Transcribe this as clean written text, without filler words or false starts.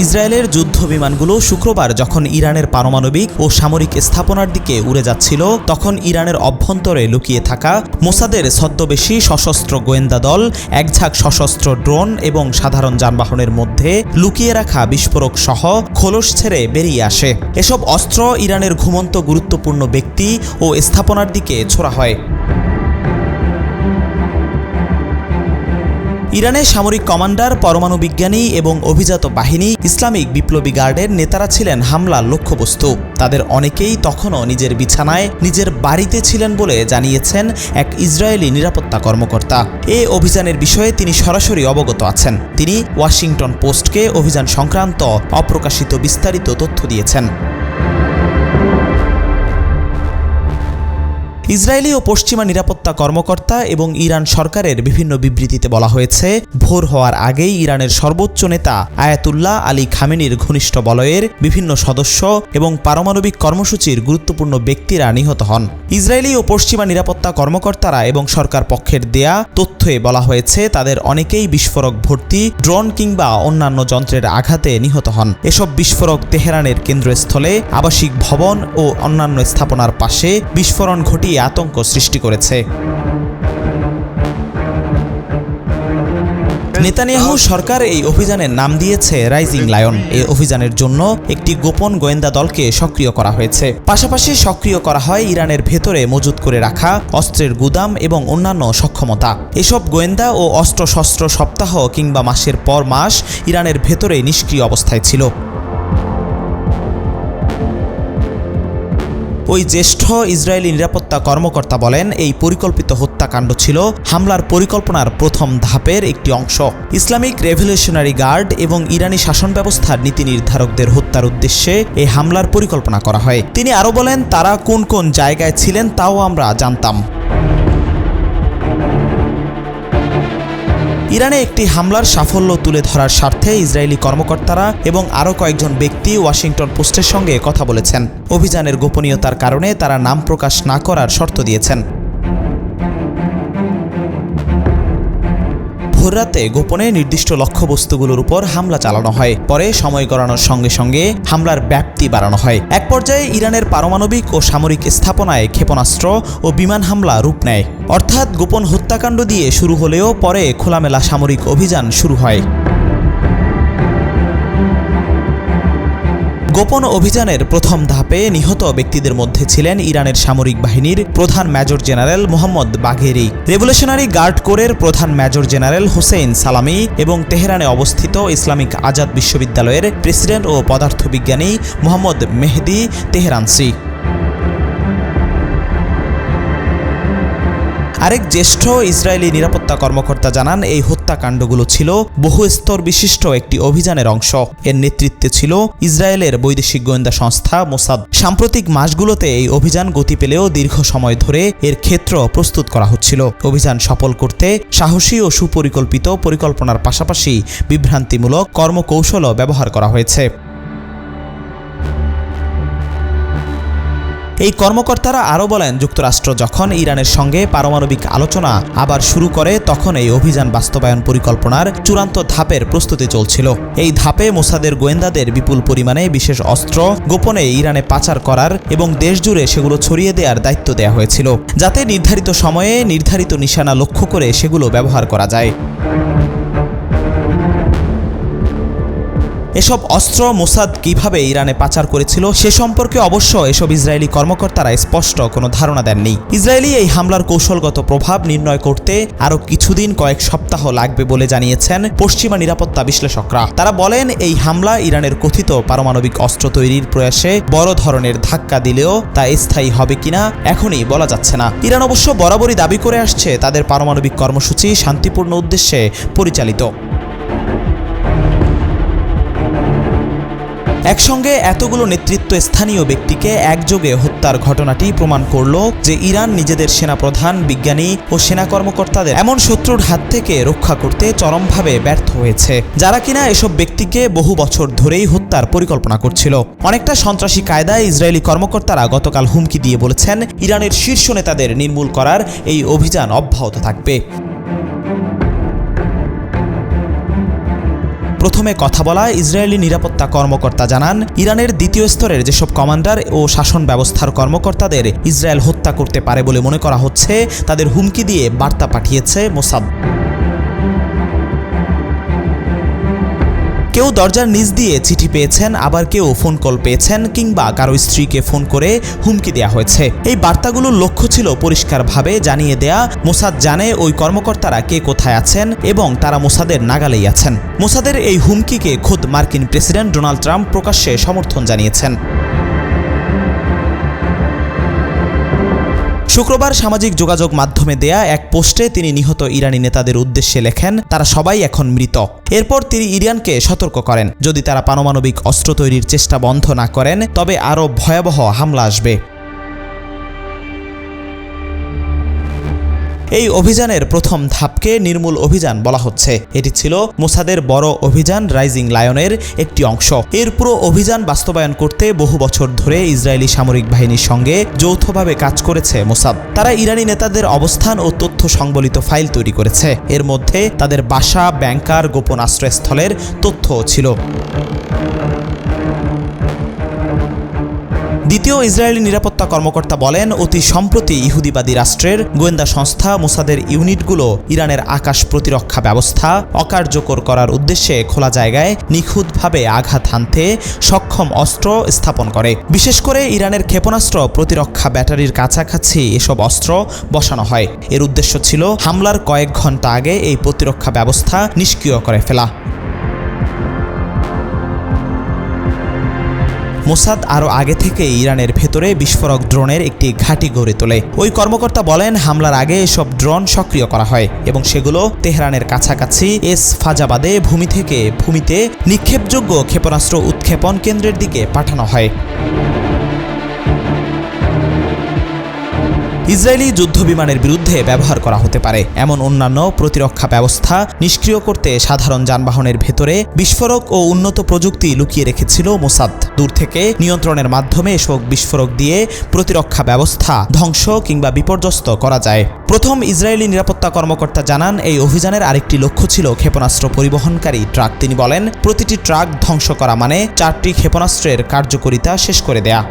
ইসরায়েলের যুদ্ধ বিমানগুলো শুক্রবার যখন ইরানের পারমাণবিক ও সামরিক স্থাপনার দিকে উড়ে যাচ্ছিল, তখন ইরানের অভ্যন্তরে লুকিয়ে থাকা মোসাদের ছদ্মবেশী সশস্ত্র গোয়েন্দা দল একঝাঁক সশস্ত্র ড্রোন এবং সাধারণ যানবাহনের মধ্যে লুকিয়ে রাখা বিস্ফোরক সহ খোলস ছেড়ে বেরিয়ে আসে। এসব অস্ত্র ইরানের ঘুমন্ত গুরুত্বপূর্ণ ব্যক্তি ও স্থাপনার দিকে ছোড়া হয়। ইরানের সামরিক কমান্ডার, পরমাণু বিজ্ঞানী এবং অভিজাত বাহিনী ইসলামিক বিপ্লবী গার্ডের নেতারা ছিলেন হামলার লক্ষ্যবস্তু। তাদের অনেকেই তখনও নিজের বিছানায় নিজের বাড়িতে ছিলেন বলে জানিয়েছেন এক ইসরায়েলি নিরাপত্তা কর্মকর্তা। এই অভিযানের বিষয়ে তিনি সরাসরি অবগত আছেন। তিনি ওয়াশিংটন পোস্টকে অভিযান সংক্রান্ত অপ্রকাশিত বিস্তারিত তথ্য দিয়েছেন। ইসরায়েলি ও পশ্চিমা নিরাপত্তা কর্মকর্তা এবং ইরান সরকারের বিভিন্ন বিবৃতিতে বলা হয়েছে, ভোর হওয়ার আগেই ইরানের সর্বোচ্চ নেতা আয়াতুল্লাহ আলী খামেনির ঘনিষ্ঠ বলয়ের বিভিন্ন সদস্য এবং পারমাণবিক কর্মসূচির গুরুত্বপূর্ণ ব্যক্তিরা নিহত হন। ইসরায়েলি ও পশ্চিমা নিরাপত্তা কর্মকর্তারা এবং সরকার পক্ষের দেয়া তথ্যে বলা হয়েছে, তাদের অনেকেই বিস্ফোরক ভর্তি ড্রোন কিংবা অন্যান্য যন্ত্রের আঘাতে নিহত হন। এসব বিস্ফোরক তেহরানের কেন্দ্রস্থলে, আবাসিক ভবন ও অন্যান্য স্থাপনার পাশে বিস্ফোরণ ঘটিয়ে আতঙ্ক সৃষ্টি করেছে। নেতানিয়াহু সরকার এই অভিযানের নাম দিয়েছে রাইজিং লায়ন। এই অভিযানের জন্য একটি গোপন গোয়েন্দা দলকে সক্রিয় করা হয়েছে। পাশাপাশি সক্রিয় করা হয় ইরানের ভেতরে মজুত করে রাখা অস্ত্রের গুদাম এবং অন্যান্য সক্ষমতা। এসব গোয়েন্দা ও অস্ত্রশস্ত্র সপ্তাহ কিংবা মাসের পর মাস ইরানের ভেতরে নিষ্ক্রিয় অবস্থায় ছিল। ওই জ্যেষ্ঠ ইসরায়েলি নিরাপত্তা কর্মকর্তা বলেন, এই পরিকল্পিত হত্যাকাণ্ড ছিল হামলার পরিকল্পনার প্রথম ধাপের একটি অংশ। ইসলামিক রেভলিউশনারি গার্ড এবং ইরানি শাসন ব্যবস্থার নীতি নির্ধারকদের হত্যার উদ্দেশ্যে এই হামলার পরিকল্পনা করা হয়। তিনি আরও বলেন, তারা কোন কোন জায়গায় ছিলেন তাও আমরা জানতাম। ইরানে একটি হামলার সাফল্য তুলে ধরার স্বার্থে ইসরায়েলি কর্মকর্তারা এবং আরও কয়েকজন ব্যক্তি ওয়াশিংটন পোস্টের সঙ্গে কথা বলেছেন। অভিযানের গোপনীয়তার কারণে তারা নাম প্রকাশ না করার শর্ত দিয়েছেন। ভোররাতে গোপনে নির্দিষ্ট লক্ষ্যবস্তুগুলোর উপর হামলা চালানো হয়। পরে সময় গড়ানোর সঙ্গে সঙ্গে হামলার ব্যাপ্তি বাড়ানো হয়। এক পর্যায়ে ইরানের পারমাণবিক ও সামরিক স্থাপনায় ক্ষেপণাস্ত্র ও বিমান হামলা রূপ নেয়। অর্থাৎ গোপন হত্যাকাণ্ড দিয়ে শুরু হলেও পরে খোলামেলা সামরিক অভিযান শুরু হয়। গোপন অভিযানের প্রথম ধাপে নিহত ব্যক্তিদের মধ্যে ছিলেন ইরানের সামরিক বাহিনীর প্রধান major general Mohammad Bagheri, revolutionary guard কোরের প্রধান মেজর জেনারেল হোসেইন সালামি এবং তেহরানে অবস্থিত ইসলামিক আজাদ বিশ্ববিদ্যালয়ের প্রেসিডেন্ট ও পদার্থবিজ্ঞানী মোহাম্মদ মেহদি তেহরানসি। আরেক জ্যেষ্ঠ ইসরায়েলি নিরাপত্তা কর্মকর্তা জানান, এই হত্যাকাণ্ডগুলো ছিল বহু স্তর বিশিষ্ট একটি অভিযানের অংশ। এর নেতৃত্বে ছিল ইসরায়েলের বৈদেশিক গোয়েন্দা সংস্থা মোসাদ। সাম্প্রতিক মাসগুলোতে এই অভিযান গতি পেলেও দীর্ঘ সময় ধরে এর ক্ষেত্র প্রস্তুত করা হচ্ছিল। অভিযান সফল করতে সাহসী ও সুপরিকল্পিত পরিকল্পনার পাশাপাশি বিভ্রান্তিমূলক কর্মকৌশলও ব্যবহার করা হয়েছে। এই কর্মকর্তারা আরও বলেন, যুক্তরাষ্ট্র যখন ইরানের সঙ্গে পারমাণবিক আলোচনা আবার শুরু করে, তখন এই অভিযান বাস্তবায়ন পরিকল্পনার চূড়ান্ত ধাপের প্রস্তুতি চলছিল। এই ধাপে মোসাদের গোয়েন্দাদের বিপুল পরিমাণে বিশেষ অস্ত্র গোপনে ইরানে পাচার করার এবং দেশজুড়ে সেগুলো ছড়িয়ে দেওয়ার দায়িত্ব দেওয়া হয়েছিল, যাতে নির্ধারিত সময়ে নির্ধারিত নিশানা লক্ষ্য করে সেগুলো ব্যবহার করা যায়। এসব অস্ত্র মোসাদ কিভাবে ইরানে পাচার করেছিল সে সম্পর্কে অবশ্য এসব ইসরায়েলি কর্মকর্তারা স্পষ্ট কোনো ধারণা দেননি। ইসরায়েলি এই হামলার কৌশলগত প্রভাব নির্ণয় করতে আরও কিছুদিন, কয়েক সপ্তাহ লাগবে বলে জানিয়েছেন পশ্চিমা নিরাপত্তা বিশ্লেষকরা। তারা বলেন, এই হামলা ইরানের কথিত পারমাণবিক অস্ত্র তৈরির প্রয়াসে বড় ধরনের ধাক্কা দিলেও তা স্থায়ী হবে কিনা এখনই বলা যাচ্ছে না। ইরান অবশ্য বরাবরই দাবি করে আসছে তাদের পারমাণবিক কর্মসূচি শান্তিপূর্ণ উদ্দেশ্যে পরিচালিত। একসঙ্গে এতগুলো নেতৃত্ব স্থানীয় ব্যক্তিকে একযোগে হত্যার ঘটনাটি প্রমাণ করল যে ইরান নিজেদের সেনাপ্রধান, বিজ্ঞানী ও সেনা কর্মকর্তাদের এমন শত্রুর হাত থেকে রক্ষা করতে চরমভাবে ব্যর্থ হয়েছে, যারা কিনা এসব ব্যক্তিকে বহু বছর ধরেই হত্যার পরিকল্পনা করছিল। অনেকটা সন্ত্রাসী কায়দায় ইসরায়েলি কর্মকর্তারা গতকাল হুমকি দিয়ে বলেছেন, ইরানের শীর্ষ নেতাদের নির্মূল করার এই অভিযান অব্যাহত থাকবে। প্রথমে কথা বলা ইসরায়েলি নিরাপত্তা কর্মকর্তা জানান, ইরানের দ্বিতীয় স্তরের যেসব কমান্ডার ও শাসন ব্যবস্থার কর্মকর্তাদের ইসরায়েল হত্যা করতে পারে বলে মনে করা হচ্ছে, তাদের হুমকি দিয়ে বার্তা পাঠিয়েছে মোসাদ। কেউ দরজার নিচ দিয়ে চিঠি পেয়েছেন, আবার কেউ ফোন কল পেয়েছেন, কিংবা কারো স্ত্রীকে ফোন করে হুমকি দেয়া হয়েছে। এই বার্তাগুলোর লক্ষ্য ছিল পরিষ্কারভাবে জানিয়ে দেয়া, মোসাদ জানে ওই কর্মকর্তারা কে কোথায় আছেন এবং তারা মোসাদের নাগালেই আছেন। মোসাদের এই হুমকিকে খোদ মার্কিন প্রেসিডেন্ট ডোনাল্ড ট্রাম্প প্রকাশ্যে সমর্থন জানিয়েছেন। শুক্রবার সামাজিক যোগাযোগ মাধ্যমে দেয়া এক পোস্টে তিনি নিহত ইরানি নেতাদের উদ্দেশ্যে লেখেন, তারা সবাই এখন মৃত। এরপর তিনি ইরানকে সতর্ক করেন, যদি তারা পারমাণবিক অস্ত্র তৈরির চেষ্টা বন্ধ না করেন তবে আরও ভয়াবহ হামলা আসবে। এই অভিযানের প্রথম ধাপকে নির্মূল অভিযান বলা হচ্ছে। এটি ছিল মোসাদের বড় অভিযান রাইজিং লায়নের একটি অংশ। এর পুরো অভিযান বাস্তবায়ন করতে বহু বছর ধরে ইসরায়েলি সামরিক বাহিনীর সঙ্গে যৌথভাবে কাজ করেছে মোসাদ। তারা ইরানি নেতাদের অবস্থান ও তথ্য সংবলিত ফাইল তৈরি করেছে। এর মধ্যে তাদের বাসা, ব্যাংকার, গোপন আশ্রয়স্থলের তথ্যও ছিল। দ্বিতীয় ইসরায়েলি নিরাপত্তা কর্মকর্তা বলেন, অতি সম্প্রতি ইহুদিবাদী রাষ্ট্রের গোয়েন্দা সংস্থা মোসাদের ইউনিটগুলো ইরানের আকাশ প্রতিরক্ষা ব্যবস্থা অকার্যকর করার উদ্দেশ্যে খোলা জায়গায় নিখুঁতভাবে আঘাত হানতে সক্ষম অস্ত্র স্থাপন করে। বিশেষ করে ইরানের ক্ষেপণাস্ত্র প্রতিরক্ষা ব্যাটারির কাছাকাছি এসব অস্ত্র বসানো হয়। এর উদ্দেশ্য ছিল হামলার কয়েক ঘন্টা আগে এই প্রতিরক্ষা ব্যবস্থা নিষ্ক্রিয় করে ফেলা। মোসাদ আরও আগে থেকে ইরানের ভেতরে বিস্ফোরক ড্রোনের একটি ঘাঁটি গড়ে তোলে। ওই কর্মকর্তা বলেন, হামলার আগে এসব ড্রোন সক্রিয় করা হয় এবং সেগুলো তেহরানের কাছাকাছি ফাজাবাদে ভূমি থেকে ভূমিতে নিক্ষেপযোগ্য ক্ষেপণাস্ত্র উৎক্ষেপণ কেন্দ্রের দিকে পাঠানো হয়। ইসরায়েলি যুদ্ধবিমানের বিরুদ্ধে ব্যবহার করা হতে পারে এমন অন্যান্য প্রতিরক্ষা ব্যবস্থা নিষ্ক্রিয় করতে সাধারণ যানবাহনের ভেতরে বিস্ফোরক ও উন্নত প্রযুক্তি লুকিয়ে রেখেছিল মোসাদ। দূর থেকে নিয়ন্ত্রণের মাধ্যমে এসব বিস্ফোরক দিয়ে প্রতিরক্ষা ব্যবস্থা ধ্বংস কিংবা বিপর্যস্ত করা যায়। প্রথম ইসরায়েলি নিরাপত্তা কর্মকর্তা জানান, এই অভিযানের আরেকটি লক্ষ্য ছিল ক্ষেপণাস্ত্র পরিবহনকারী ট্রাক। তিনি বলেন, প্রতিটি ট্রাক ধ্বংস করা মানে 4টি ক্ষেপণাস্ত্রের কার্যকারিতা শেষ করে দেয়া।